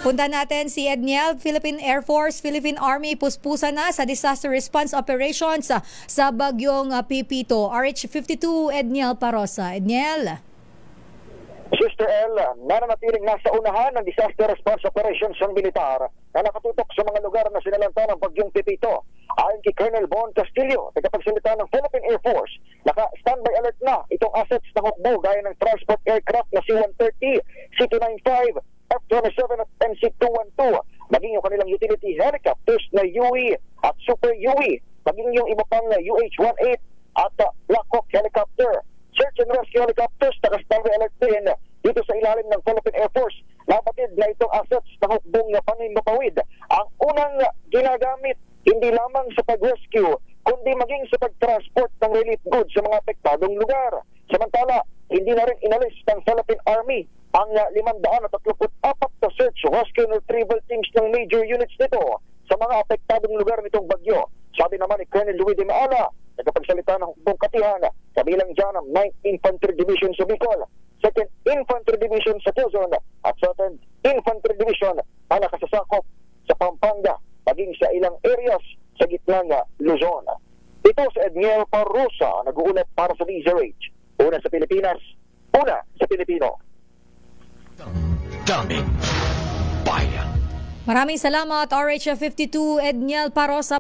Punta natin si Edniel, Philippine Air Force, Philippine Army, puspusa na sa disaster response operations sa bagyong Pipito. RH52, Edniel Parosa. Edniel. Sister El, nananatiling nasa unahan ng disaster response operations ng militar na nakatutok sa mga lugar na sinalanta ng bagyong Pipito. Ayon kay Colonel Bon Castillo, tagapagsalita ng Philippine Air Force, naka-standby alert na itong assets ng hukbo gaya ng transport aircraft na C-130, C-295, F-27 at MC-212, maging yung kanilang utility helicopters na UE at Super UE, maging yung iba pang UH-18 at Black Hawk helicopter. Search and rescue helicopters, naka-standby alert din dito sa ilalim ng Philippine Air Force. Nabatid na itong assets na hukbong na panghimpapawid ang unang ginagamit hindi lamang sa pag-rescue, kundi maging sa pag-transport ng relief goods sa mga apektadong lugar. Samantala, hindi na rin inalis ng Philippine Army ang 534 na search, rescue and retrieval teams ng major units nito sa mga apektadong lugar nitong bagyo. Sabi naman ni Colonel Luis de Maala, nagpagsalita ng hukbong katihan, kabilang dyan ang 9th Infantry Division sa Bicol, 2nd Infantry Division sa Quezon at 2nd Infantry Division na nakasasakop sa Pampanga, maging sa ilang areas sa gitna ng Luzon. Ito si Edniel Parosa, nag-uulat para sa DZRH. Una sa Pilipinas, una sa Pilipino. Maraming salamat, RH52 Edniel Parosa.